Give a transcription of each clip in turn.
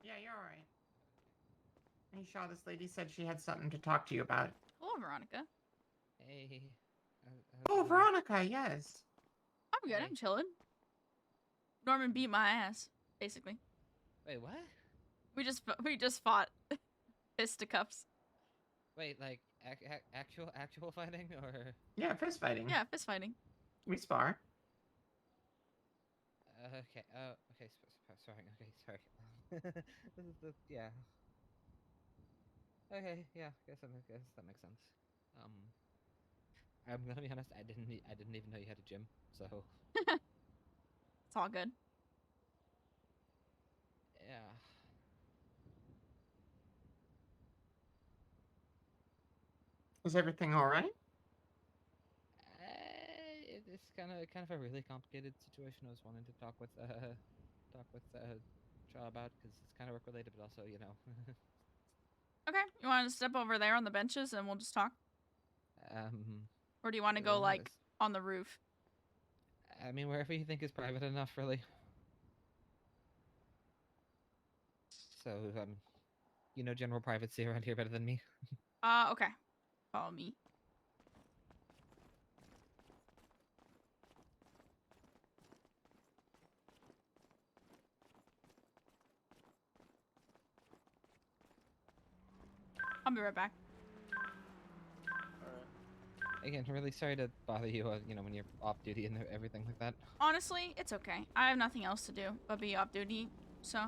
Yeah, you're all right. Hey, Shaw, this lady said she had something to talk to you about. Hello, Veronica. Hey, how's it Oh, going? Veronica, yes. I'm good. I'm Hey. chilling. Norman Um, beat my ass, basically. wait, what? We just fought fisticuffs. Wait, like actual fighting or? Yeah, fist fighting. Yeah, fist fighting. We spar. Okay. Oh, okay. Sorry. Okay, sorry. This is the yeah. Okay, yeah. Guess that makes sense. Um, I'm gonna be honest. I didn't even know you had a gym. So It's all good. yeah. Is everything all right? It's kind of a really complicated situation. I was wanting to talk with Shaw about because it's kind of work related, but also Okay, you want to step over there on the benches and we'll just talk, um. or do you want to go like on the roof? I mean, wherever you think is private enough, really. So, you know general privacy around here better than me. Okay. Follow me. I'll be right back. Again, really sorry to bother you, when you're off duty and everything like that. Honestly, it's okay. I have nothing else to do but be off duty, so.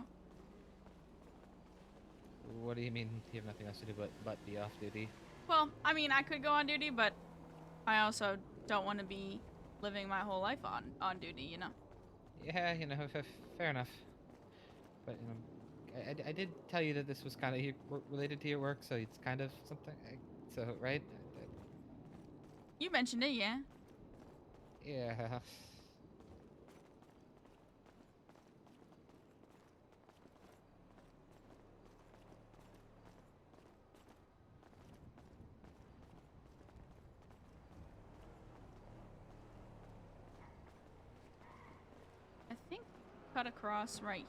What do you mean you have nothing else to do but be off duty? Well, I mean, I could go on duty, but I also don't want to be living my whole life on duty, you know? Yeah, fair enough. But, I did tell you that this was kind of related to your work, so it's kind of something. So, right? You mentioned it, yeah. Yeah. I think cut across right.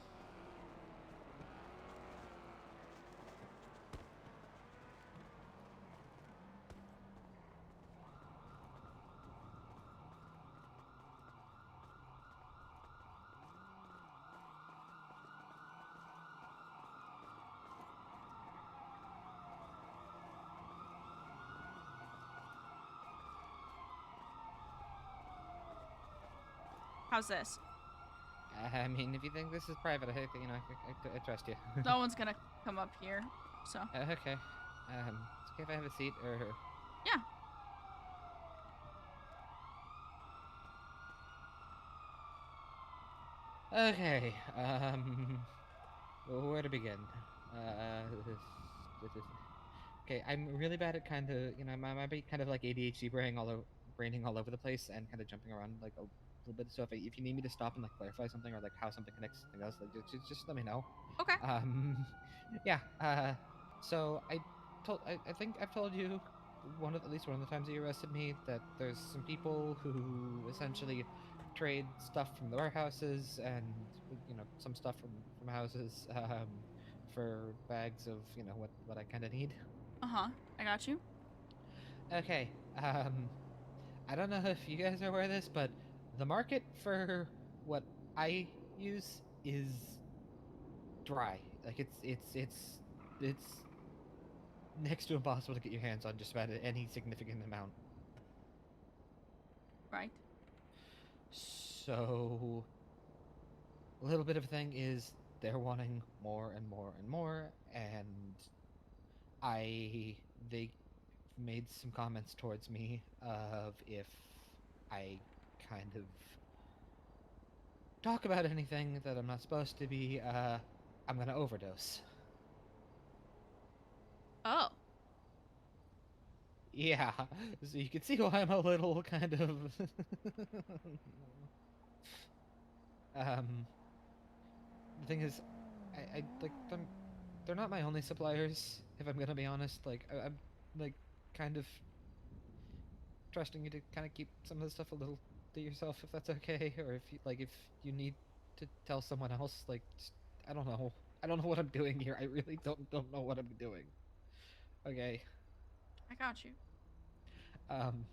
How's this? I mean, if you think this is private, I trust you. No one's gonna come up here, so. Okay. It's okay if I have a seat, or... Yeah. Okay, where to begin? Okay, I'm really bad at kind of, I might be kind of like ADHD braining all over the place and kind of jumping around like a little bit. So if you need me to stop and like clarify something or like how something connects to something else, like just let me know. Okay. Um, yeah. So I think I've told you at least one of the times that you arrested me that there's some people who essentially trade stuff from the warehouses and some stuff from houses for bags of what I kind of need. Uh-huh. I got you. Okay. I don't know if you guys are aware of this, but the market for what I use is dry. Like it's next to impossible to get your hands on just about any significant amount. Right. So a little bit of a thing is they're wanting more and more and more, and I they made some comments towards me of if I kind of talk about anything that I'm not supposed to be, I'm gonna overdose. Oh. Yeah, so you can see why I'm a little kind of um the thing is, I like they're not my only suppliers, if I'm gonna be honest. Like I'm like kind of trusting you to kind of keep some of the stuff a little to yourself, if that's okay, or if you need to tell someone else, like just, I don't know. I don't know what I'm doing here. I really don't know what I'm doing. Okay. I got you. Um,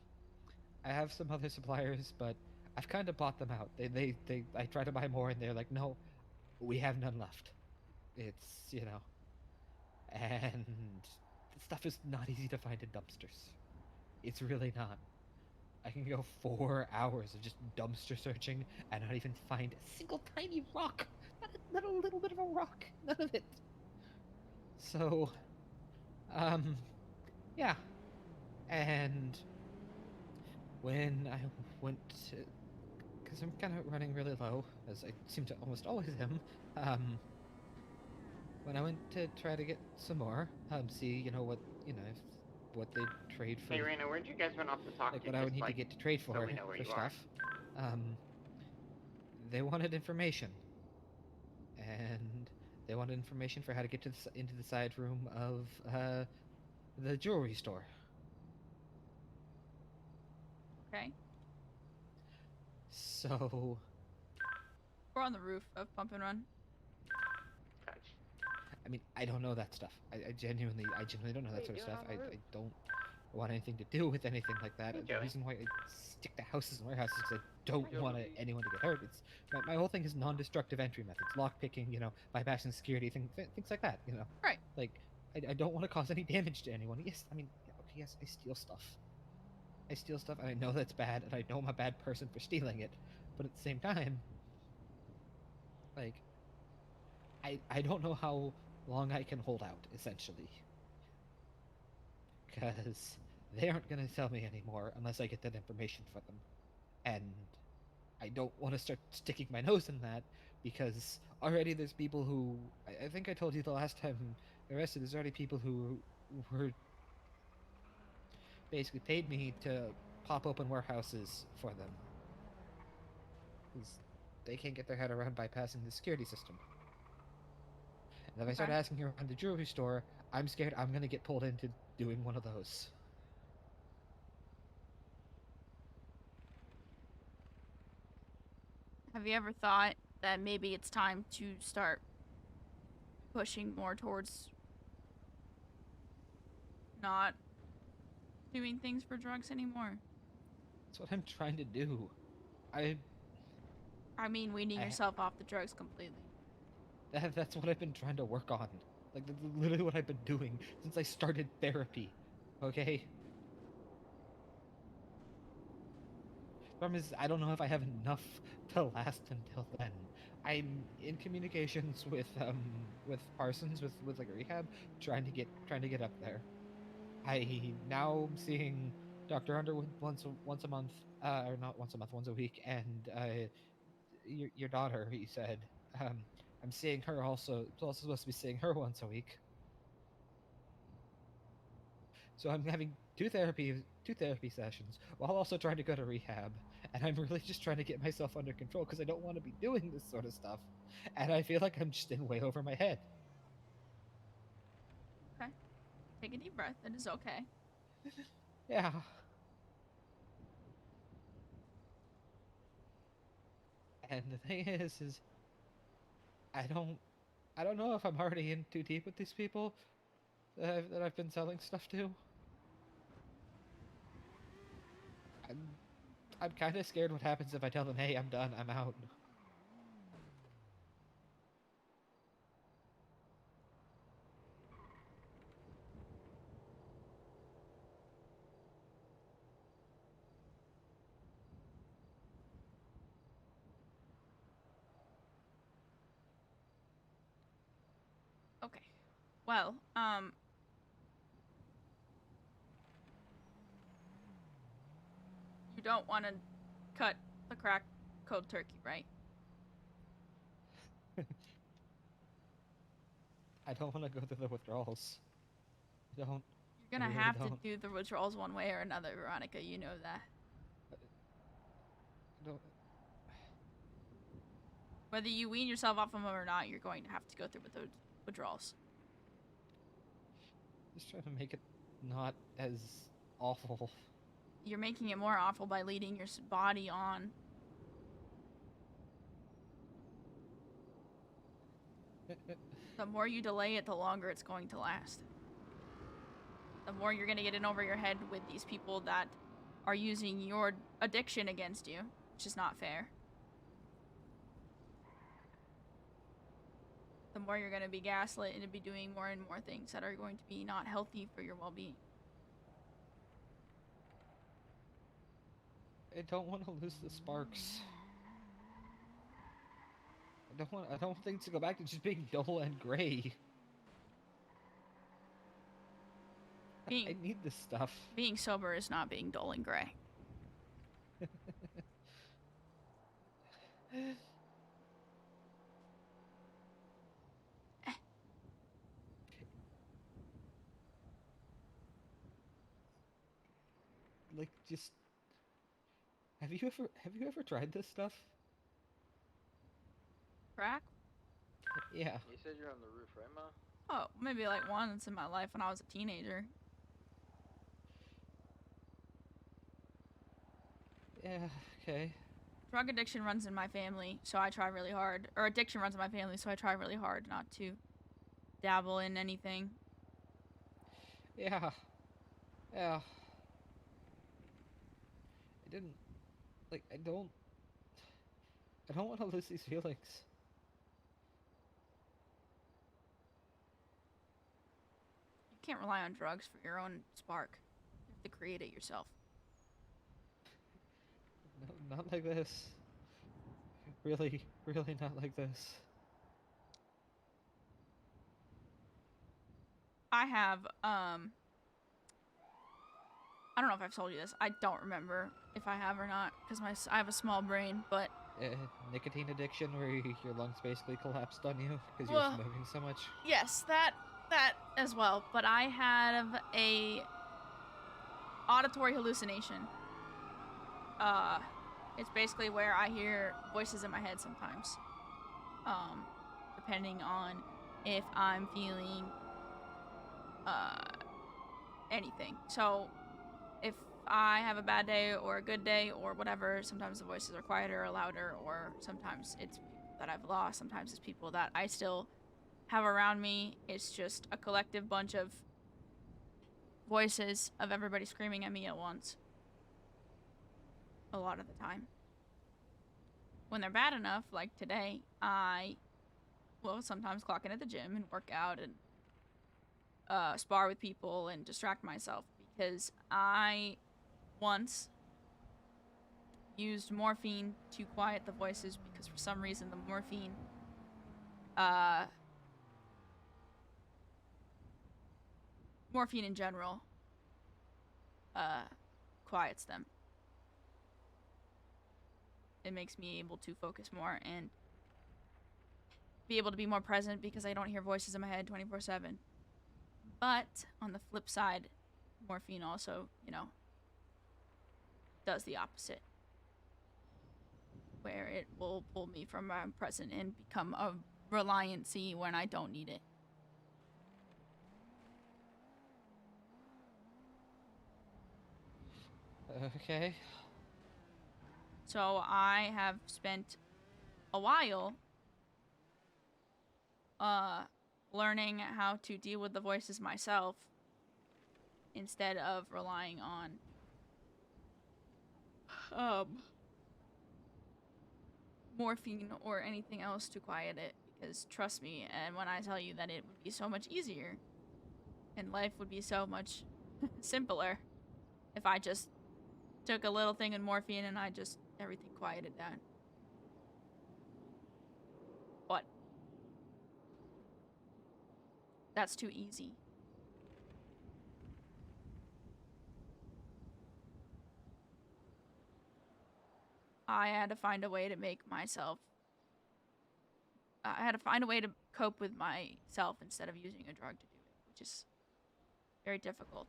I have some other suppliers, but I've kind of bought them out. I try to buy more, and they're like, no, we have none left. It's, and the stuff is not easy to find in dumpsters. It's really not. I can go 4 hours of just dumpster searching and not even find a single tiny rock. Not a little bit of a rock. None of it. So, um, yeah. And when I went to, because I'm kind of running really low, as I seem to almost always am, when I went to try to get some more, see, what they trade for, Hey, Reyna, where'd you guys run off to talk like to? what I would Just need to like, get to trade so we know where you are. stuff. They wanted information, and they wanted information for how to get to into the side room of the jewelry store. Okay. So, We're on the roof of Pump and Run. Touch. I mean, I don't know that stuff. I genuinely don't know What that are you sort of doing stuff. on the roof? I don't want anything to do with anything like that. Hey, The Joey. reason why I stick to houses and warehouses is because I don't Joey. want anyone to get hurt. It's my whole thing is non-destructive entry methods, lock picking, bypassing security, things like that. Right. Like I don't want to cause any damage to anyone. Yes, I mean, yeah, okay, yes, I steal stuff. I steal stuff, and I know that's bad, and I know I'm a bad person for stealing it. But at the same time, like, I don't know how long I can hold out, essentially. Because they aren't going to tell me anymore unless I get that information for them. And I don't want to start sticking my nose in that, because already there's people who... I think I told you the last time I arrested, there's already people who were basically paid me to pop open warehouses for them. Because they can't get their head around bypassing the security system. And if I start asking around the jewelry store, I'm scared I'm going to get pulled into doing one of those. Have you ever thought that maybe it's time to start pushing more towards not doing things for drugs anymore? That's what I'm trying to do. I mean, weaning yourself off the drugs completely. That's what I've been trying to work on. Like, that's literally what I've been doing since I started therapy. Okay? Problem is, I don't know if I have enough to last until then. I'm in communications with Parsons with like a rehab, trying to get up there. I now am seeing Dr. Underwood once a month, or not once a month, once a week, and your daughter, he said. I'm seeing her also. I'm also supposed to be seeing her once a week. So I'm having two therapy sessions while also trying to go to rehab, and I'm really just trying to get myself under control because I don't want to be doing this sort of stuff, and I feel like I'm just in way over my head. Okay. Take a deep breath. It is okay. Yeah. And the thing is I don't know if I'm already in too deep with these people that I've been selling stuff to. I'm kind of scared what happens if I tell them, hey, I'm done, I'm out. Okay. Well, you don't want to cut the crack cold turkey, right? I don't want to go through the withdrawals. I don't. You're gonna I really have to don't. do the withdrawals one way or another, Veronica. You know that. I don't. Whether you wean yourself off of them or not, you're going to have to go through with those withdrawals. Just trying to make it not as awful. You're making it more awful by leading your body on. The more you delay it, the longer it's going to last. The more you're going to get in over your head with these people that are using your addiction against you, which is not fair. The more you're going to be gaslit and to be doing more and more things that are going to be not healthy for your well-being. I don't want to lose the sparks. I don't want things to go back to just being dull and gray. I need this stuff. Being sober is not being dull and gray. Like, just... Have you ever tried this stuff? Crack? Yeah. You said you're on the roof, right, Ma? Oh, maybe like once in my life when I was a teenager. Yeah, okay. Drug addiction runs in my family, so I try really hard. Or addiction runs in my family, so I try really hard not to dabble in anything. Yeah. Yeah. I don't want to lose these feelings. You can't rely on drugs for your own spark. You have to create it yourself. No, not like this. Really not like this. I have, I don't know if I've told you this. I don't remember if I have or not, because I have a small brain, but... Nicotine addiction, where your lungs basically collapsed on you because Well, you were smoking so much? Yes, that as well, but I have a auditory hallucination. It's basically where I hear voices in my head sometimes. Depending on if I'm feeling, anything. So, if I have a bad day or a good day or whatever, sometimes the voices are quieter or louder, or sometimes it's people that I've lost, sometimes it's people that I still have around me. It's just a collective bunch of voices of everybody screaming at me at once. A lot of the time. When they're bad enough, like today, I will sometimes clock in at the gym and work out and spar with people and distract myself, because I once used morphine to quiet the voices, because for some reason the morphine in general quiets them. It makes me able to focus more and be able to be more present, because I don't hear voices in my head 24/7. But on the flip side, morphine also, does the opposite, where it will pull me from my present and become a reliancy when I don't need it. Okay. So I have spent a while learning how to deal with the voices myself, instead of relying on morphine or anything else to quiet it. Because trust me, and when I tell you that it would be so much easier and life would be so much simpler if I just took a little thing in morphine and everything quieted down. But that's too easy. I had to find a way to make myself... I had to find a way to cope with myself instead of using a drug to do it, which is very difficult.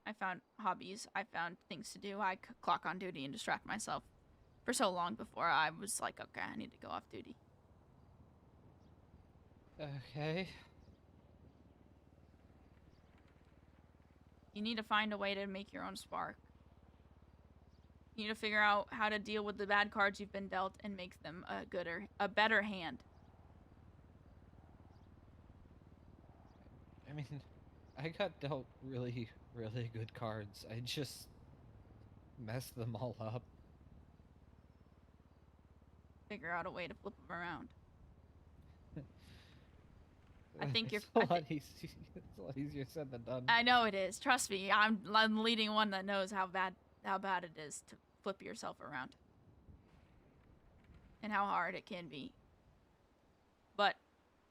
I found hobbies. I found things to do. I could clock on duty and distract myself for so long before I was like, okay, I need to go off duty. Okay. You need to find a way to make your own spark. You need to figure out how to deal with the bad cards you've been dealt and make them a better hand. I mean, I got dealt really, really good cards. I just messed them all up. Figure out a way to flip them around. I think you're. It's a lot easier. It's a lot easier said than done. I know it is. Trust me, I'm the leading one that knows how bad it is to flip yourself around, and how hard it can be. But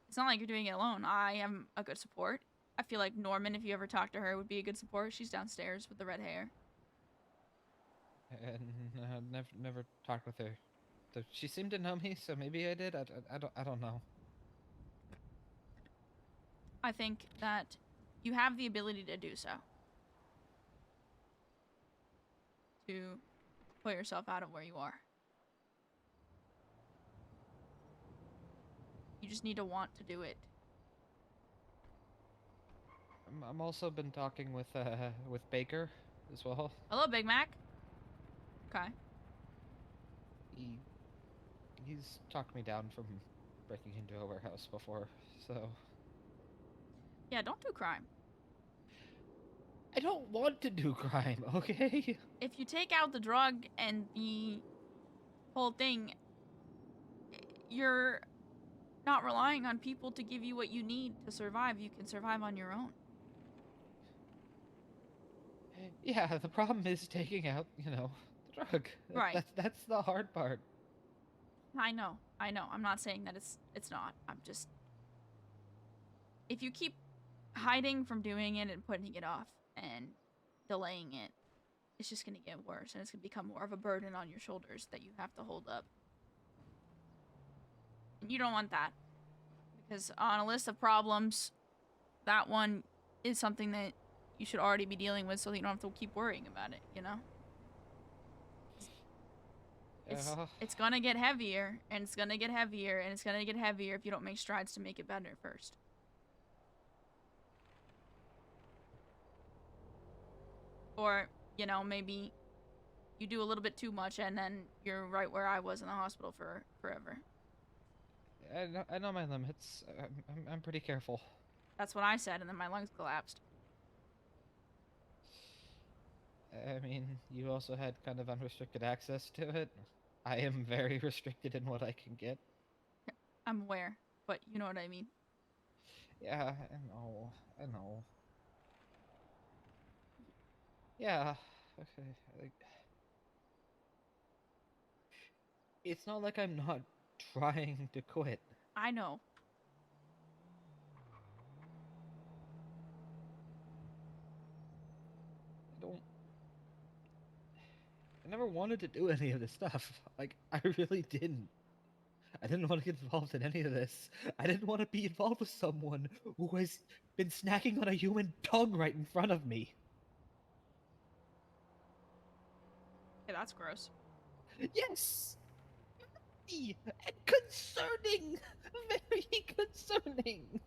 it's not like you're doing it alone. I am a good support. I feel like Norman, if you ever talk to her, would be a good support. She's downstairs with the red hair. And never talked with her. Though she seemed to know me, so maybe I did. I don't know. I think that you have the ability to do so. To put yourself out of where you are. You just need to want to do it. I'm also been talking with Baker as well. Hello, Big Mac. Okay. He's talked me down from breaking into a warehouse before, so... Yeah, don't do crime. I don't want to do crime, okay? If you take out the drug and the whole thing, you're not relying on people to give you what you need to survive. You can survive on your own. Yeah, the problem is taking out, the drug. Right. That's the hard part. I know. I'm not saying that it's not. I'm just... If you keep hiding from doing it and putting it off and delaying it, it's just going to get worse, and it's going to become more of a burden on your shoulders that you have to hold up. And you don't want that. Because on a list of problems, that one is something that you should already be dealing with, so that you don't have to keep worrying about it, you know? It's gonna get heavier, and it's gonna get heavier, and it's gonna get heavier if you don't make strides to make it better first. Or, maybe you do a little bit too much, and then you're right where I was in the hospital for forever. I know my limits. I'm pretty careful. That's what I said, and then my lungs collapsed. I mean, you also had kind of unrestricted access to it. I am very restricted in what I can get. I'm aware, but you know what I mean. Yeah, I know. Yeah, okay. It's not like I'm not trying to quit. I know. I never wanted to do any of this stuff. Like, I really didn't. I didn't want to get involved in any of this. I didn't want to be involved with someone who has been snacking on a human tongue right in front of me. Yeah, that's gross. Yes! And concerning! Very concerning!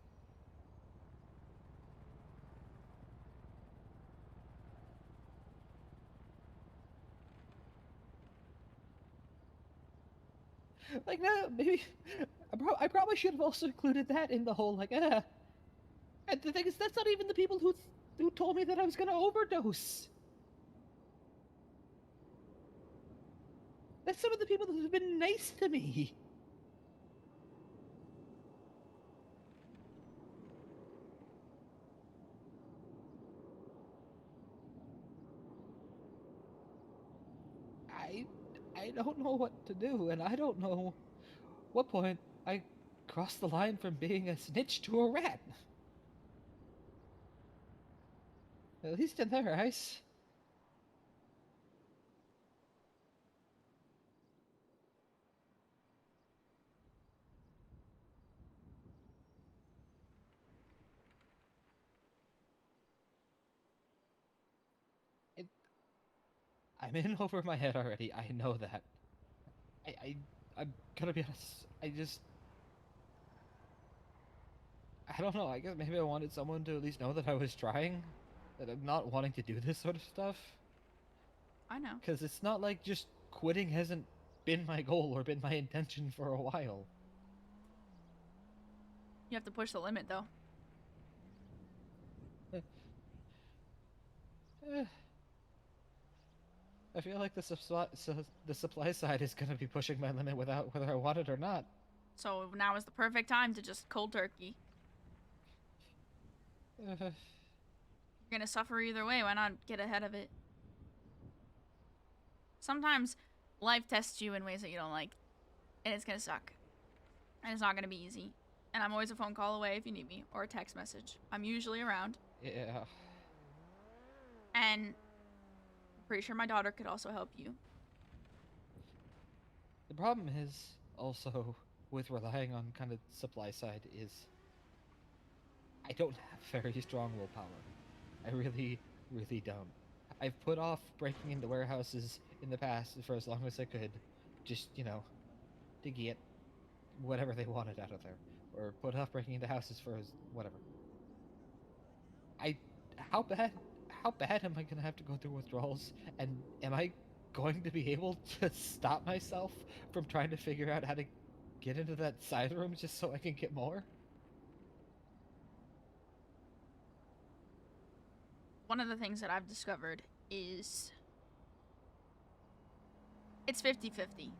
Like, no, maybe... I probably should have also included that in the whole, like, And the thing is, that's not even the people who told me that I was gonna overdose. That's some of the people that have been nice to me. I don't know what to do, and I don't know what point I crossed the line from being a snitch to a rat. At least in their eyes. I'm in over my head already. I know that. I'm gonna be honest. I don't know. I guess maybe I wanted someone to at least know that I was trying. That I'm not wanting to do this sort of stuff. I know. Because it's not like just quitting hasn't been my goal or been my intention for a while. You have to push the limit, though. Eh, I feel like the supply side is gonna be pushing my limit without whether I want it or not. So now is the perfect time to just cold turkey. Uh, You're gonna suffer either way. Why not get ahead of it? Sometimes life tests you in ways that you don't like, and it's gonna suck. And it's not gonna be easy. And I'm always a phone call away if you need me, or a text message. I'm usually around. yeah. And I'm pretty sure my daughter could also help you. The problem is also with relying on kind of supply side is I don't have very strong willpower. I really, really don't. I've put off breaking into warehouses in the past for as long as I could, just, to get whatever they wanted out of there. Or put off breaking into houses for whatever. How bad am I gonna have to go through withdrawals? And am I going to be able to stop myself from trying to figure out how to get into that side room just so I can get more? One of the things that I've discovered is it's 50-50.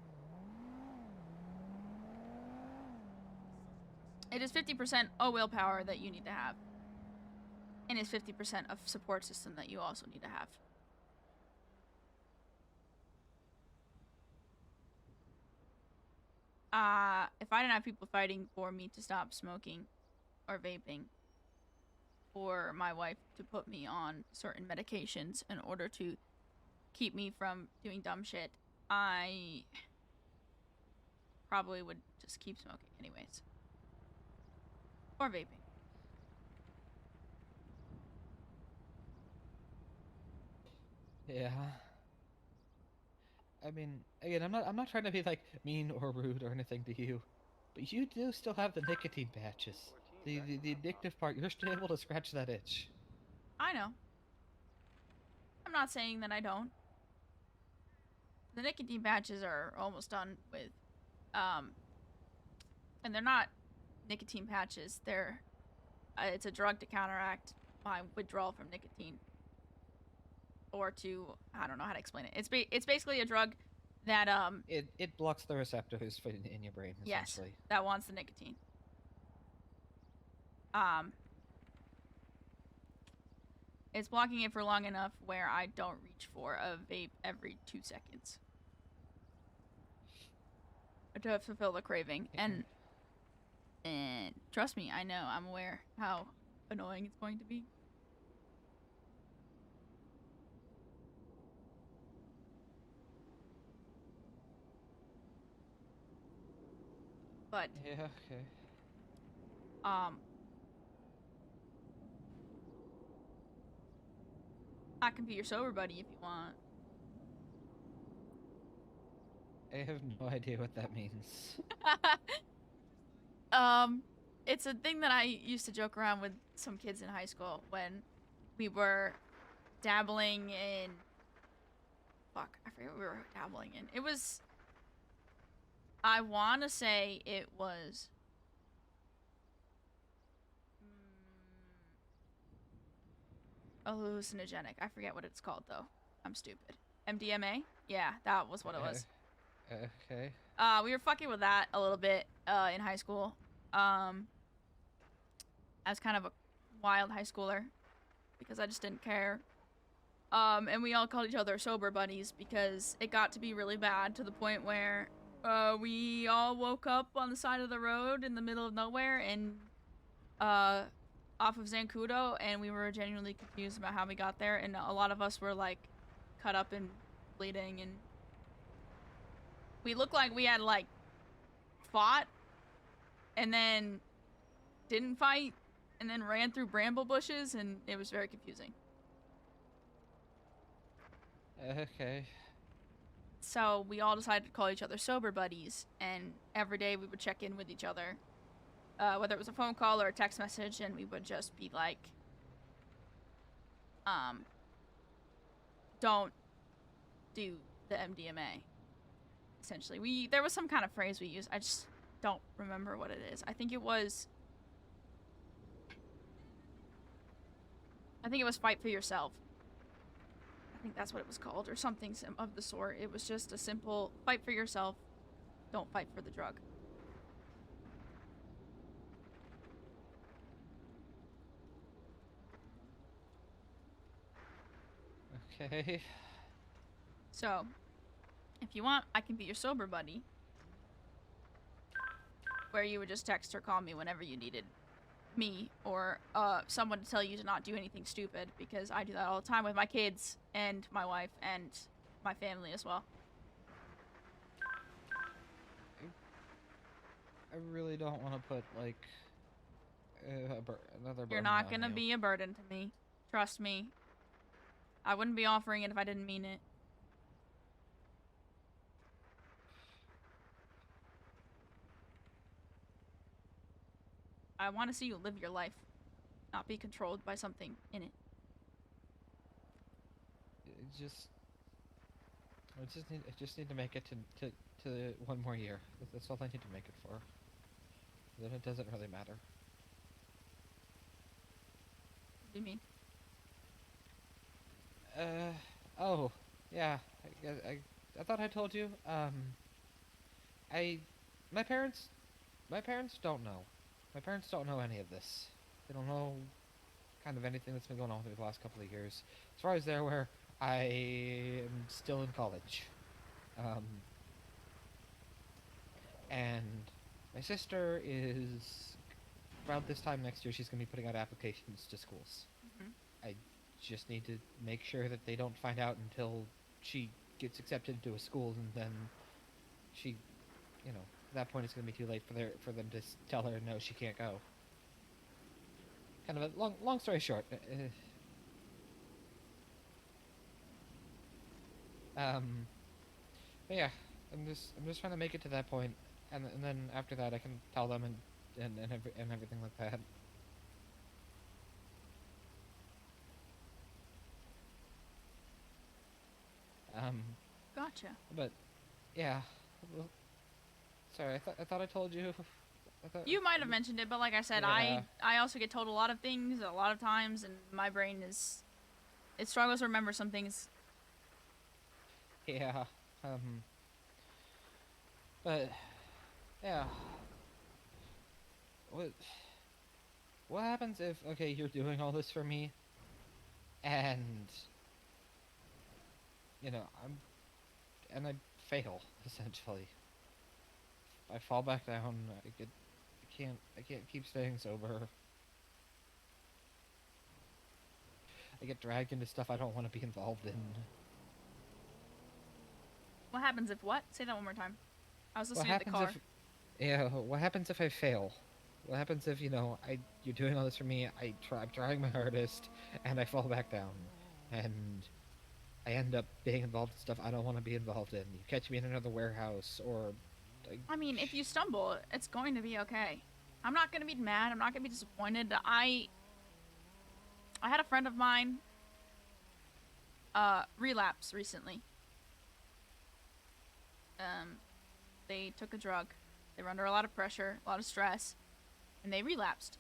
It is 50% willpower that you need to have. And it's 50% of support system that you also need to have. If I didn't have people fighting for me to stop smoking or vaping, or my wife to put me on certain medications in order to keep me from doing dumb shit, I probably would just keep smoking anyways. Or vaping. Yeah. I mean, again, I'm not trying to be like mean or rude or anything to you, but you do still have the nicotine patches. The addictive part, you're still able to scratch that itch. I know. I'm not saying that I don't. The nicotine patches are almost done with. And they're not nicotine patches. They're it's a drug to counteract my withdrawal from nicotine, or to I don't know how to explain it. It's basically a drug that It blocks the receptors in your brain essentially. yes, that wants the nicotine. It's blocking it for long enough where I don't reach for a vape every 2 seconds to fulfill the craving. And trust me, I know, I'm aware how annoying it's going to be. But Yeah, okay. I can be your sober buddy if you want. I have no idea what that means. It's a thing that I used to joke around with some kids in high school when we were dabbling in. Fuck, I forget what we were dabbling in. It was. I want to say it was. Hallucinogenic. I forget what it's called though. I'm stupid. MDMA? Yeah, that was what it was. Okay. We were fucking with that a little bit in high school. As kind of a wild high schooler because I just didn't care. And we all called each other sober buddies because it got to be really bad to the point where we all woke up on the side of the road in the middle of nowhere and off of Zancudo, and we were genuinely confused about how we got there, and a lot of us were like cut up and bleeding, and we looked like we had like fought and then didn't fight and then ran through bramble bushes, and it was very confusing. Okay. So we all decided to call each other sober buddies, and every day we would check in with each other, whether it was a phone call or a text message, and we would just be like, don't do the MDMA. Essentially, there was some kind of phrase we used. I just don't remember what it is. I think it was fight for yourself. I think that's what it was called, or something of the sort. It was just a simple fight for yourself. Don't fight for the drug. Okay. So, if you want, I can be your sober buddy. Where you would just text or call me whenever you needed me or someone to tell you to not do anything stupid, because I do that all the time with my kids and my wife and my family as well. I really don't want to put, like, another burden You're not on gonna you. be a burden to me. Trust me. I wouldn't be offering it if I didn't mean it. I want to see you live your life, not be controlled by something in it. I just need to make it to 1 more year. That's all I need to make it for. Then it doesn't really matter. What do you mean? Oh, yeah. I thought I told you. My parents don't know. My parents don't know any of this. They don't know kind of anything that's been going on through the last couple of years. As far as they're aware, I am still in college. And my sister is, around this time next year, she's going to be putting out applications to schools. Mhm. I just need to make sure that they don't find out until she gets accepted into a school, and then she, at that point it's going to be too late for them to tell her no, she can't go. Kind of a long story short. But yeah, I'm just trying to make it to that point, and then after that I can tell them and everything like that. Gotcha. But yeah, well, sorry, I thought I told you. You might have mentioned it, but like I said, Yeah. I also get told a lot of things a lot of times, and my brain it struggles to remember some things. Yeah. But yeah. What happens if, okay, you're doing all this for me, and I fail, essentially. I fall back down. I can't keep staying sober. I get dragged into stuff I don't want to be involved in. What happens if what? Say that one more time. I was What listening to the happens car. what happens if I fail? What happens if, you're doing all this for me, I'm trying my hardest, and I fall back down, and I end up being involved in stuff I don't want to be involved in. You catch me in another warehouse, or... I mean, if you stumble, it's going to be okay. I'm not going to be mad. I'm not going to be disappointed. I had a friend of mine relapse recently. They took a drug. They were under a lot of pressure, a lot of stress, and they relapsed.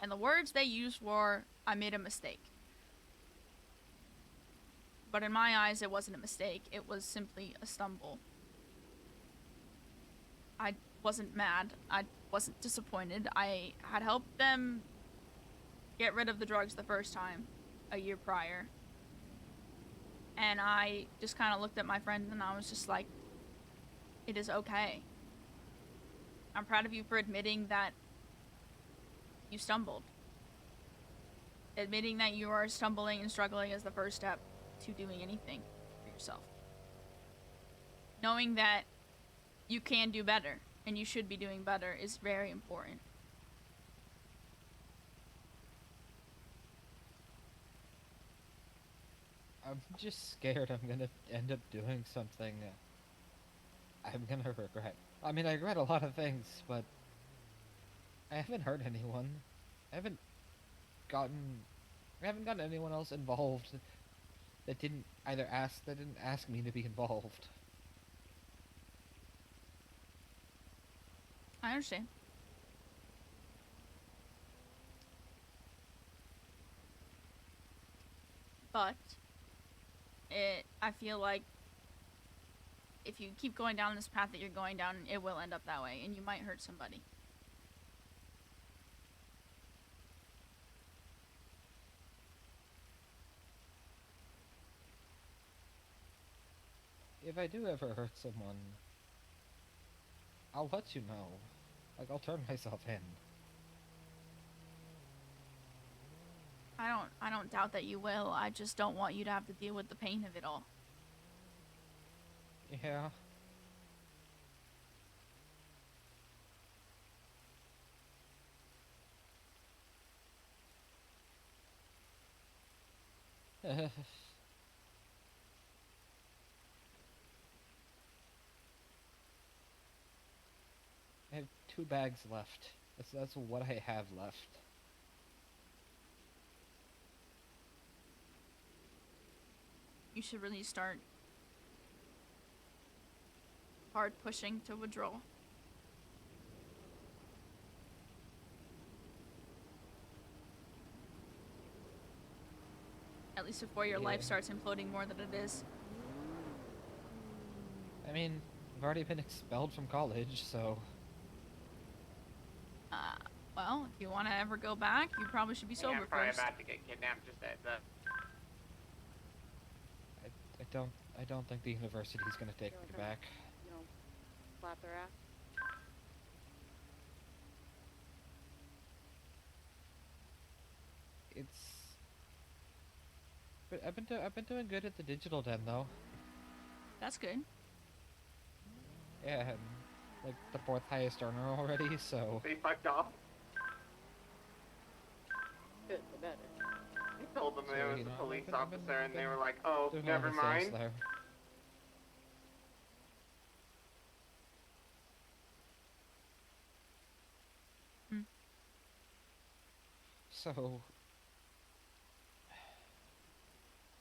And the words they used were, "I made a mistake." But in my eyes, it wasn't a mistake. It was simply a stumble. I wasn't mad. I wasn't disappointed. I had helped them get rid of the drugs the first time, a year prior. And I just kind of looked at my friend and I was just like, it is okay. I'm proud of you for admitting that you stumbled. Admitting that you are stumbling and struggling is the first step to doing anything for yourself. Knowing that you can do better and you should be doing better is very important. I'm just scared I'm gonna end up doing something I'm gonna regret. I mean, I regret a lot of things, but I haven't hurt anyone. I haven't gotten anyone else involved that didn't ask me to be involved. I understand. But I feel like if you keep going down this path that you're going down, it will end up that way, and you might hurt somebody. If I do ever hurt someone, I'll let you know. Like, I'll turn myself in. I don't doubt that you will. I just don't want you to have to deal with the pain of it all. Yeah. I have 2 bags left. That's what I have left. You should really start hard pushing to withdraw. At least before your life Yeah. starts imploding more than it is. I mean, I've already been expelled from college, so... Well, if you want to ever go back, you probably should be sober I'm probably first. about to get kidnapped. Just at the. I don't think the university's gonna take me back. You know, slap their ass. But I've been doing good at the digital den though. That's good. Yeah, and, like the 4th highest earner already. So They fucked off. Good, the better. I told them So, there was you a know, police I've been- officer, and they were like, "Oh, doing all never the sales mind." there. Hmm. So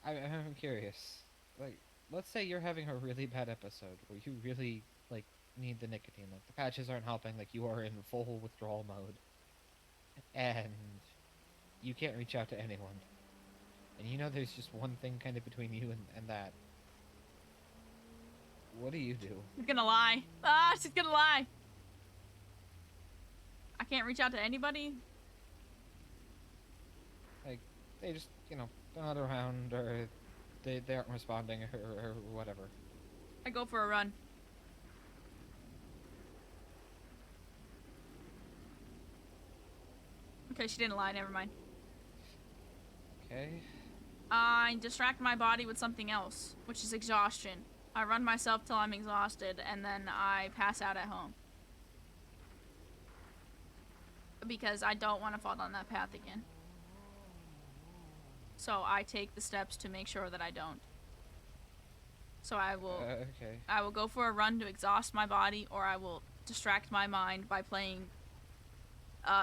I'm curious. Like, let's say you're having a really bad episode where you really like need the nicotine. Like the patches aren't helping. Like you are in full withdrawal mode, and you can't reach out to anyone. And you know there's just one thing kind of between you and that. What do you do? She's gonna lie. Ah, she's gonna lie. I can't reach out to anybody. Like, they just, you know, they're not around, or they aren't responding, or whatever. I go for a run. Okay, she didn't lie. Never mind. Okay. I distract my body with something else, which is exhaustion. I run myself till I'm exhausted, and then I pass out at home. Because I don't want to fall down that path again. So I take the steps to make sure that I don't. So I will Okay. I will go for a run to exhaust my body, or I will distract my mind by playing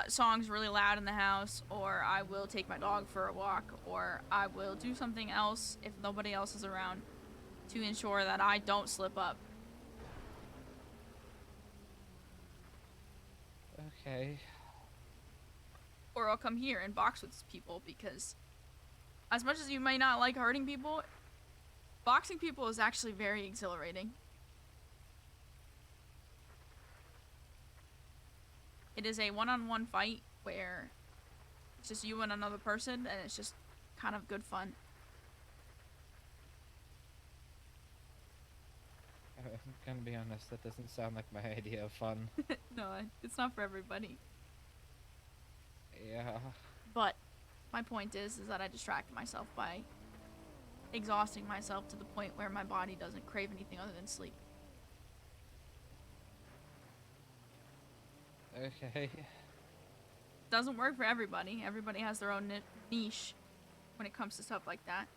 songs really loud in the house, or I will take my dog for a walk, or I will do something else if nobody else is around to ensure that I don't slip up. Okay. Or I'll come here and box with people, because as much as you may not like hurting people, boxing people is actually very exhilarating. It is a one-on-one fight where it's just you and another person, and it's just kind of good fun. I'm gonna be honest, that doesn't sound like my idea of fun. No, it's not for everybody. Yeah. But my point is that I distract myself by exhausting myself to the point where my body doesn't crave anything other than sleep. Okay. Doesn't work for everybody. Everybody has their own niche when it comes to stuff like that.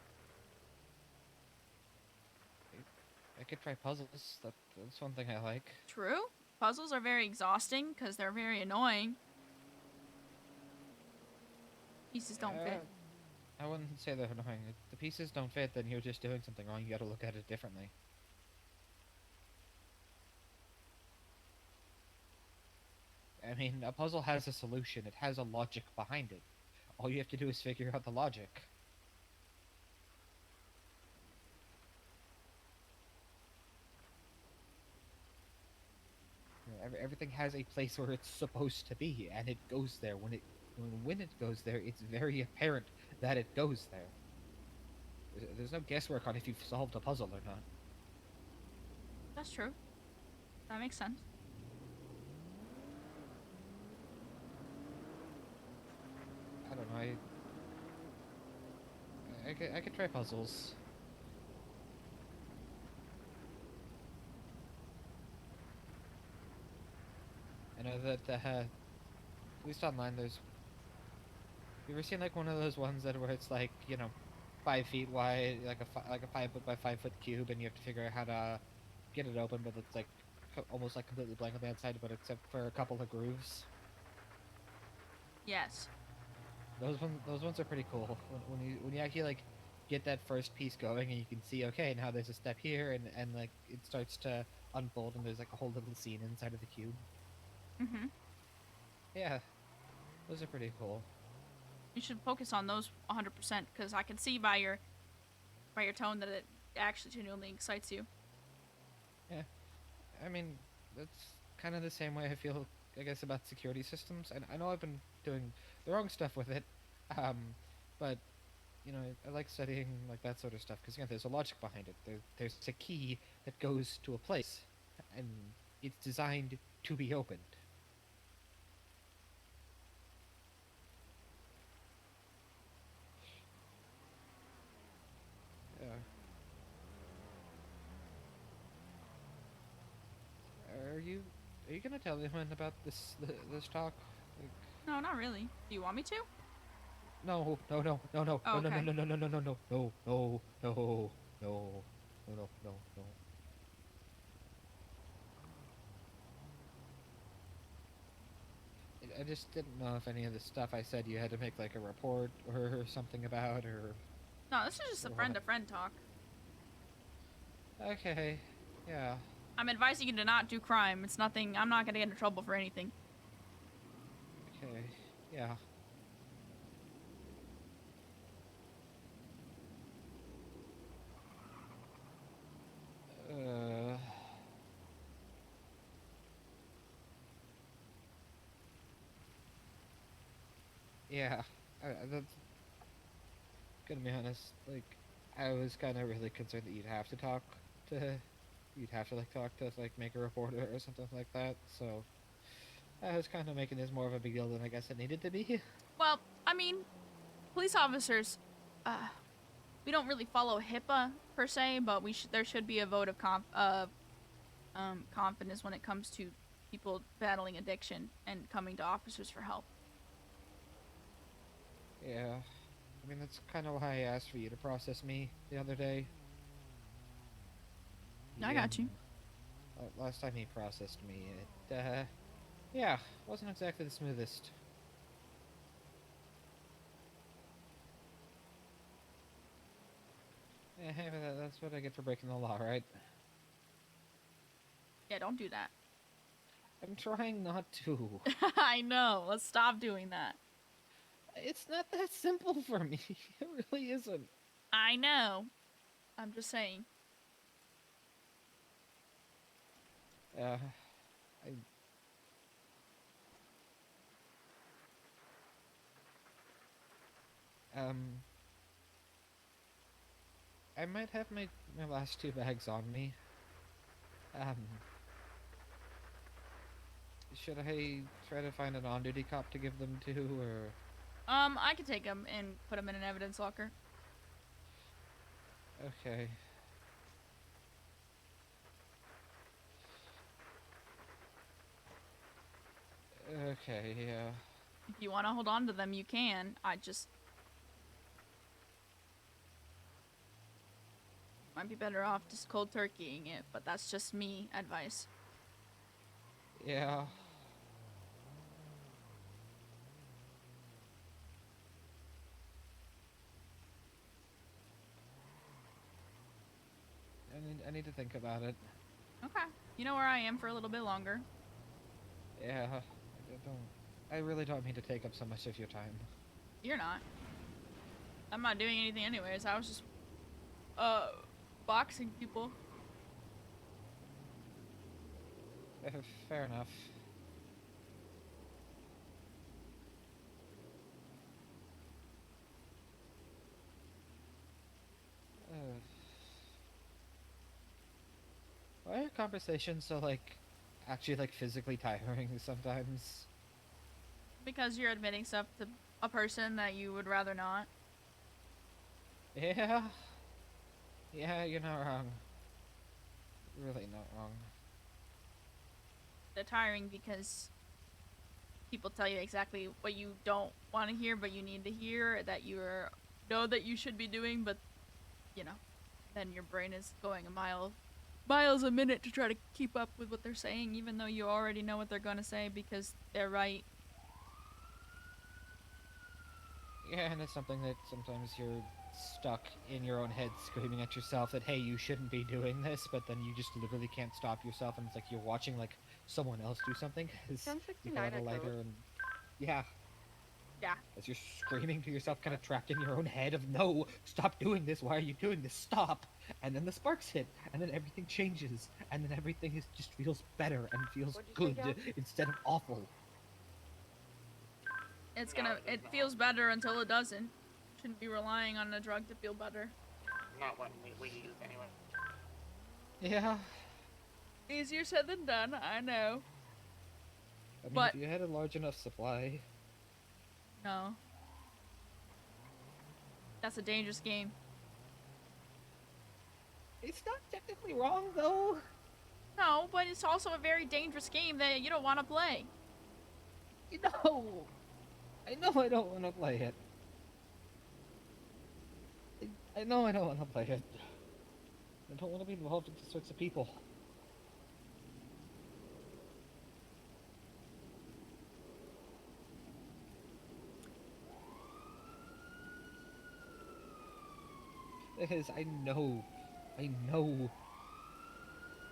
I could try puzzles. That's one thing I like. True. Puzzles are very exhausting because they're very annoying. Pieces don't fit. I wouldn't say they're annoying. If the pieces don't fit, then you're just doing something wrong. You gotta look at it differently. I mean, a puzzle has a solution. It has a logic behind it. All you have to do is figure out the logic. You know, everything has a place where it's supposed to be, and it goes there. When it goes there, it's very apparent that it goes there. There's no guesswork on if you've solved a puzzle or not. That's true. That makes sense. I don't know. I could try puzzles. I know that at least online, there's. You ever seen like one of those ones that where it's like 5 feet wide, like a 5 foot by 5 foot cube, and you have to figure out how to get it open, but it's like almost like completely blank on the outside, but except for a couple of grooves. Yes. Those ones are pretty cool. When you actually like get that first piece going, and you can see, okay, now there's a step here, and like it starts to unfold, and there's like a whole little scene inside of the cube. Mm-hmm. Yeah, those are pretty cool. You should focus on those 100%, because I can see by your tone that it actually genuinely excites you. Yeah, I mean that's kind of the same way I feel, I guess, about security systems. And I know I've been doing the wrong stuff with it, but I like studying like that sort of stuff because there's a logic behind it. There's a key that goes to a place, and it's designed to be opened. Yeah. Are you gonna tell anyone about this talk? Like, No, not really. Do you want me to? no, no, no, no, no, Oh, no, no, okay. no, no, no, no, no, no, no, no, no, no, no, no, no, no. I just didn't know if any of the stuff I said you had to make like a report or something about, or No, this is just a what. friend-to-friend talk. Okay, yeah, I'm advising you to not do crime. It's nothing. I'm not gonna get into trouble for anything. okay, yeah. Uh, yeah, that's gonna be honest. Like, I was kind of really concerned that you'd have to like talk to like make a report or something like that. So I was kind of making this more of a big deal than I guess it needed to be. Well, I mean, police officers, we don't really follow HIPAA per se, but there should be a vote of confidence when it comes to people battling addiction and coming to officers for help. Yeah, I mean that's kind of why I asked for you to process me the other day. I got you. Last time he processed me, yeah, wasn't exactly the smoothest. Yeah, hey, but that's what I get for breaking the law, right? Yeah, don't do that. I'm trying not to. I know. Let's stop doing that. It's not that simple for me. It really isn't. I know. I'm just saying. I um I might have my last 2 bags on me. Um should I try to find an on-duty cop to give them to, or I could take him and put him in an evidence locker. okay. Okay, yeah. If you want to hold on to them, you can. I just might be better off just cold turkeying it, but that's just me advice. Yeah. I need to think about it. Okay. You know where I am for a little bit longer. Yeah, I really don't mean to take up so much of your time. You're not. I'm not doing anything anyways. I was just, boxing people. Fair enough. Why are conversations so, like, actually, like, physically tiring sometimes? Because you're admitting stuff to a person that you would rather not. Yeah. Yeah, you're not wrong. Really not wrong. They're tiring because people tell you exactly what you don't want to hear, but you need to hear, that you know that you should be doing, but, you know, then your brain is going miles a minute to try to keep up with what they're saying, even though you already know what they're gonna say because they're right. Yeah, and it's something that sometimes you're stuck in your own head screaming at yourself that, hey, you shouldn't be doing this, but then you just literally can't stop yourself, and it's like you're watching, like, someone else do something, because you pull 1069 out a at lighter code. and... Yeah. Yeah. As you're screaming to yourself, kind of trapped in your own head of, no, stop doing this, why are you doing this, stop! And then the sparks hit, and then everything changes, and then everything just feels better and feels What'd you say, good Gal? instead of awful. It feels better until it doesn't. Shouldn't be relying on a drug to feel better. Not one we use anyway. Yeah. Easier said than done, I know. I mean, But- if you had a large enough supply... No. That's a dangerous game. It's not technically wrong, though. No, but it's also a very dangerous game that you don't want to play. No! I know I don't want to play it. I know I don't want to play it. I don't want to be involved with these sorts of people. Because I know,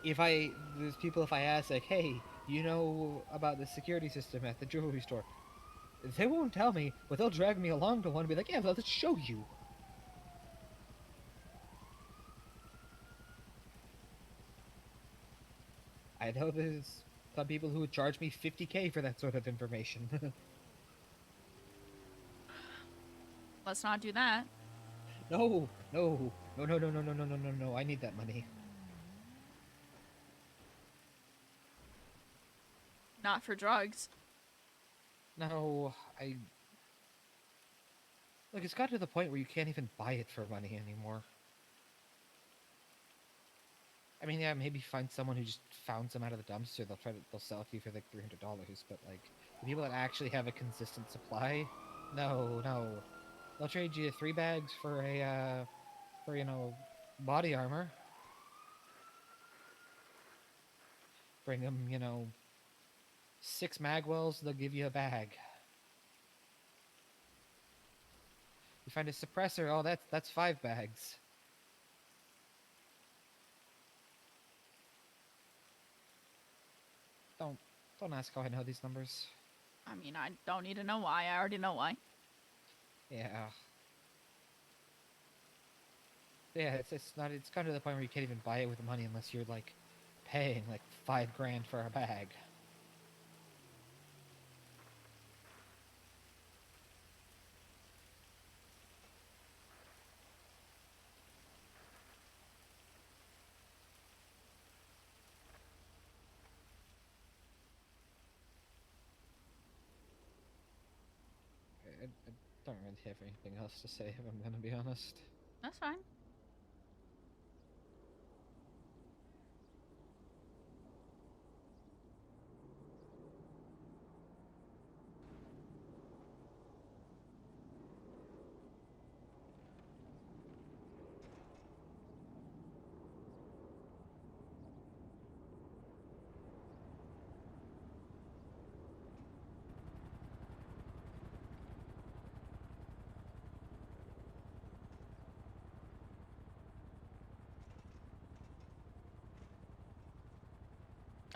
there's people, if I ask, like, hey, you know about the security system at the jewelry store? They won't tell me, but they'll drag me along to one and be like, yeah, well, let's show you. I know there's some people who would charge me 50K for that sort of information. Let's not do that. No, I need that money. Not for drugs. No, Look, it's got to the point where you can't even buy it for money anymore. I mean, yeah, maybe find someone who just found some out of the dumpster, they'll sell it to you for like $300, but like, the people that actually have a consistent supply, no. They'll trade you 3 bags for body armor. Bring them, 6 magwells, they'll give you a bag. You find a suppressor, oh, that's 5 bags. Don't ask how I know these numbers. I mean, I don't need to know why. I already know why. Yeah. Yeah, it's kind of the point where you can't even buy it with money unless you're like paying like $5,000 for a bag. I don't really have anything else to say, if I'm gonna be honest. That's fine.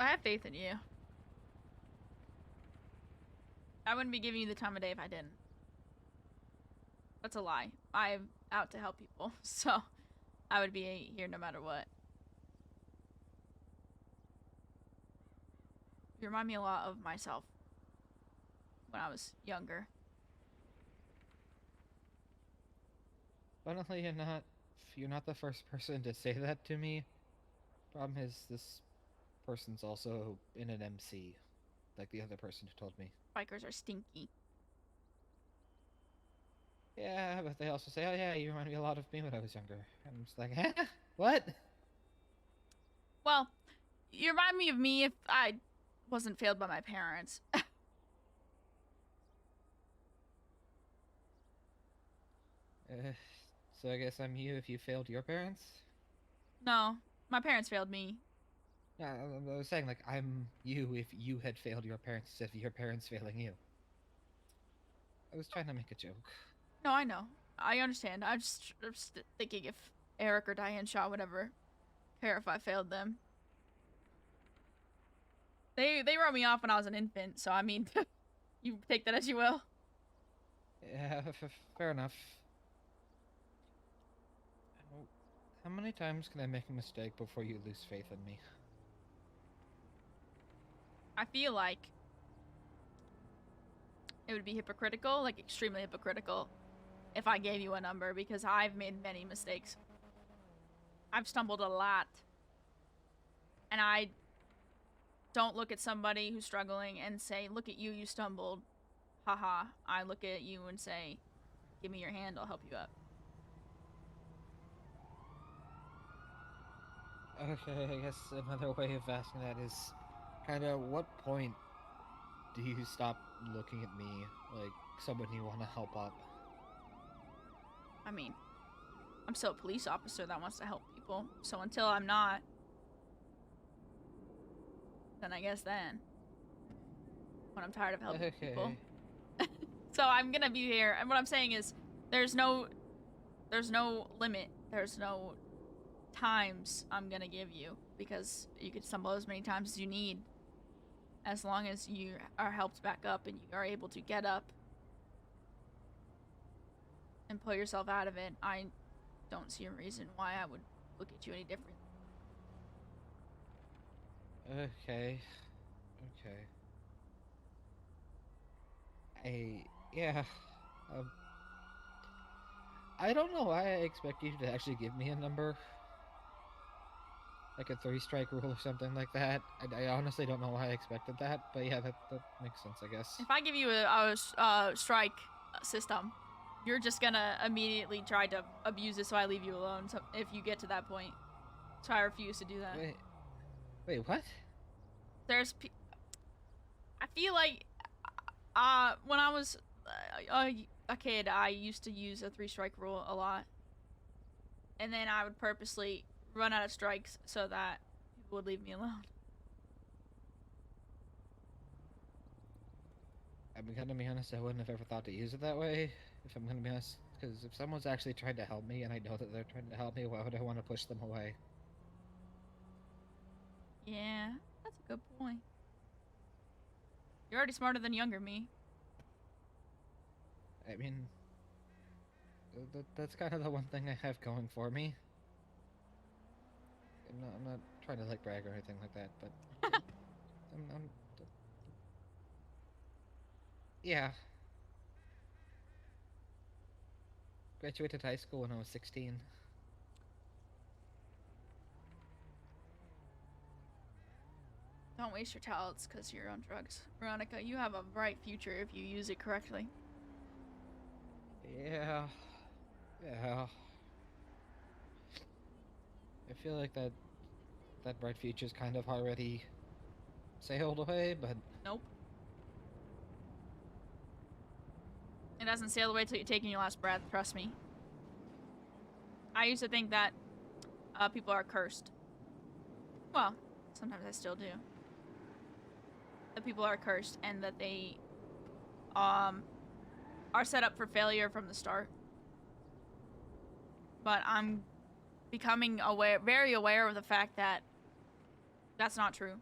I have faith in you. I wouldn't be giving you the time of day if I didn't. That's a lie. I'm out to help people, so I would be here no matter what. You remind me a lot of myself when I was younger. Funnily, you're not the first person to say that to me. Problem is, this person's also in an MC, like the other person who told me. Bikers are stinky. Yeah, but they also say, oh yeah, you remind me a lot of me when I was younger. I'm just like, huh? What? Well, you remind me of me if I wasn't failed by my parents. So I guess I'm you if you failed your parents? No, my parents failed me. Yeah, I was saying, like, I'm you if you had failed your parents instead of your parents failing you. I was trying to make a joke. No, I know. I understand. I'm just thinking if Eric or Diane Shaw would ever care if I failed them. They wrote me off when I was an infant, so I mean, you take that as you will. Yeah, fair enough. How many times can I make a mistake before you lose faith in me? I feel like it would be hypocritical, like extremely hypocritical, if I gave you a number, because I've made many mistakes. I've stumbled a lot. And I don't look at somebody who's struggling and say, look at you, you stumbled. Haha. I look at you and say, give me your hand, I'll help you up. Okay, I guess another way of asking that is kind of what point do you stop looking at me like someone you want to help up? I mean, I'm still a police officer that wants to help people, so until I'm not, then I guess then. When I'm tired of helping people. So I'm gonna be here, and what I'm saying is, there's no limit, there's no times I'm gonna give you, because you could stumble as many times as you need, as long as you are helped back up and you are able to get up and pull yourself out of it. I don't see a reason why I would look at you any different. Okay. Yeah. I don't know why I expect you to actually give me a number. Like a 3-strike rule or something like that. I honestly don't know why I expected that, but yeah, that makes sense, I guess. If I give you a strike system, you're just gonna immediately try to abuse it, so I leave you alone. So if you get to that point, so I refuse to do that. Wait, what? I feel like, when I was a kid, I used to use a 3-strike rule a lot, and then I would purposely run out of strikes so that people would leave me alone. I'm gonna be honest, I wouldn't have ever thought to use it that way, if I'm gonna be honest. Because if someone's actually trying to help me and I know that they're trying to help me, why would I want to push them away? Yeah, that's a good point. You're already smarter than younger me. I mean, that's kind of the one thing I have going for me. I'm not trying to like brag or anything like that, but yeah. Graduated high school when I was 16. Don't waste your talents because you're on drugs. Veronica, you have a bright future if you use it correctly. Yeah. I feel like that bright future's kind of already sailed away, but... Nope. It doesn't sail away till you're taking your last breath, trust me. I used to think that people are cursed. Well, sometimes I still do. That people are cursed and that they are set up for failure from the start. But I'm becoming very aware of the fact that that's not true.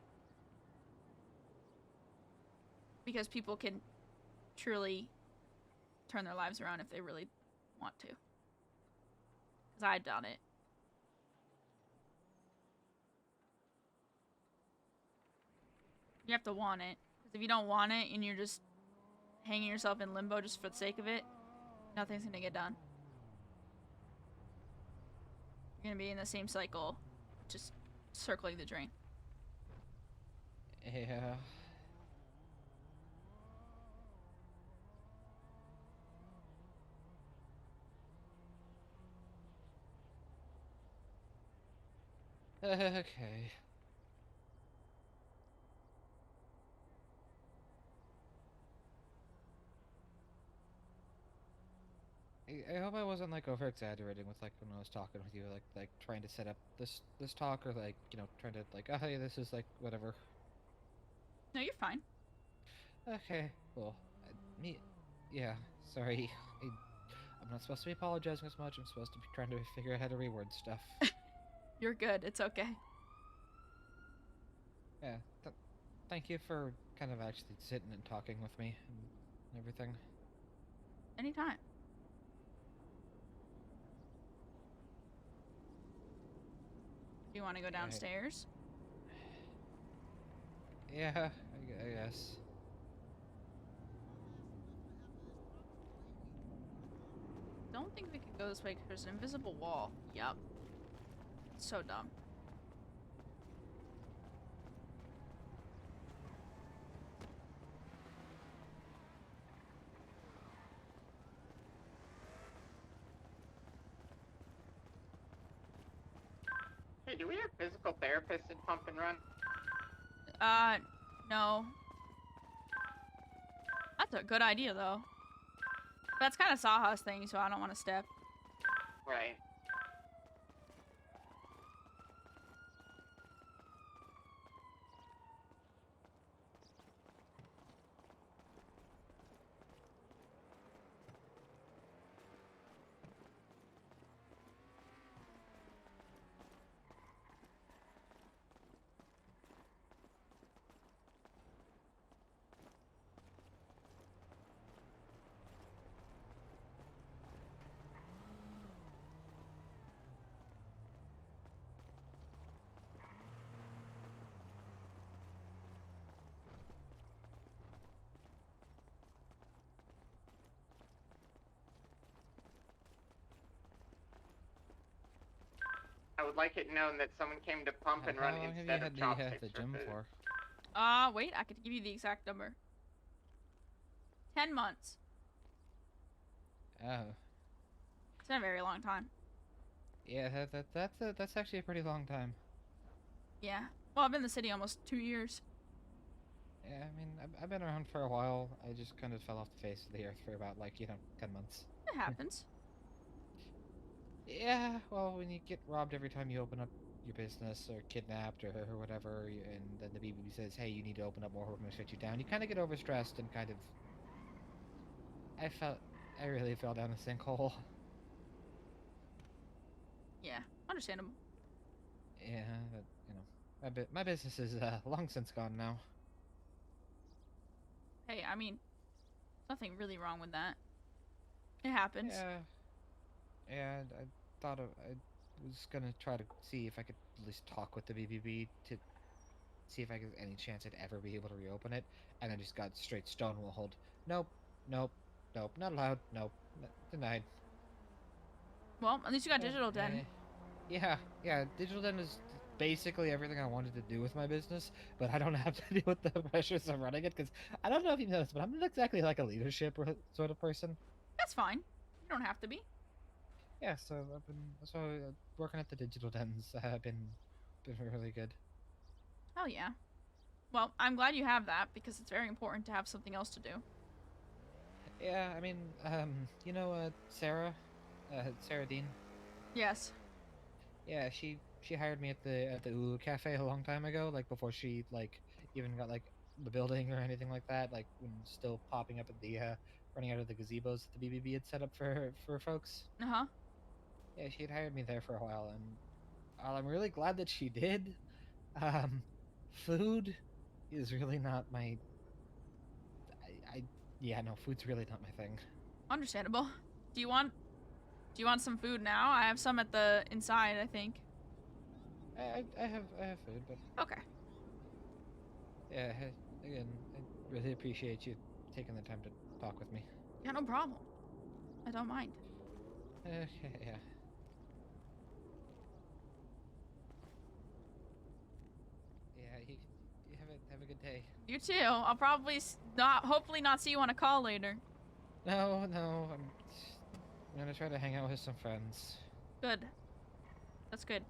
because people can truly turn their lives around if they really want to. Because I've done it. You have to want it. Because if you don't want it and you're just hanging yourself in limbo just for the sake of it, nothing's going to get done. You're going to be in the same cycle, just circling the drain. Yeah. Okay. I hope I wasn't like over exaggerating with like when I was talking with you, like trying to set up this talk, or like, you know, trying to like, oh yeah, this is like whatever. No, you're fine. Okay, cool. Yeah, sorry. I'm not supposed to be apologizing as much. I'm supposed to be trying to figure out how to reword stuff. You're good. It's okay. Yeah, thank you for kind of actually sitting and talking with me and everything. Anytime. Do you want to go downstairs? Yeah, I guess. Don't think we could go this way because there's an invisible wall. Yup. So dumb. Hey, do we have physical therapists in Pump and Run? No. That's a good idea, though. That's kind of Saha's thing, so I don't want to step. Right. I would like it known that someone came to Pump and Run How long have you instead of had chopsticks the for gym food. for? Wait, I could give you the exact number. 10 months. Oh. It's been a very long time. Yeah, that's actually a pretty long time. Yeah. Well, I've been in the city almost 2 years. Yeah, I mean, I've been around for a while. I just kind of fell off the face of the earth for about, like, 10 months. It happens. Yeah, well, when you get robbed every time you open up your business, or kidnapped, or whatever, and then the BBB says, hey, you need to open up more, we're going to shut you down, you kind of get overstressed and kind of... I really fell down a sinkhole. Yeah, understandable. Yeah, but, you know, my business is long since gone now. Hey, I mean, nothing really wrong with that. It happens. Yeah, I thought I was gonna try to see if I could at least talk with the BBB to see if I could any chance I'd ever be able to reopen it, and I just got straight stonewalled. Nope, nope, nope, not allowed. Nope, denied. Well, at least you got Digital Den. Yeah, Digital Den is basically everything I wanted to do with my business, but I don't have to deal with the pressures of running it, because I don't know if you know this, but I'm not exactly like a leadership sort of person. That's fine. You don't have to be. Yeah, so I've been working at the Digital Dens. Have been really good. Hell yeah. Well, I'm glad you have that because it's very important to have something else to do. Yeah, I mean, you know, Sarah Dean. Yes. Yeah, she hired me at the Ulu Cafe a long time ago, like before she like even got like the building or anything like that. Like when still popping up at the running out of the gazebos that the BBB had set up for folks. Uh-huh. Yeah, she had hired me there for a while, and while I'm really glad that she did, food is really not my Yeah, no, food's really not my thing. Understandable. Do you want some food now? I have some at the inside, I think. I have food, but Okay. yeah, again, I really appreciate you taking the time to talk with me. Yeah, no problem. I don't mind. Okay, yeah. Yeah, you have a good day. You too. I'll probably hopefully not see you on a call later. No, I'm gonna try to hang out with some friends. Good. That's good.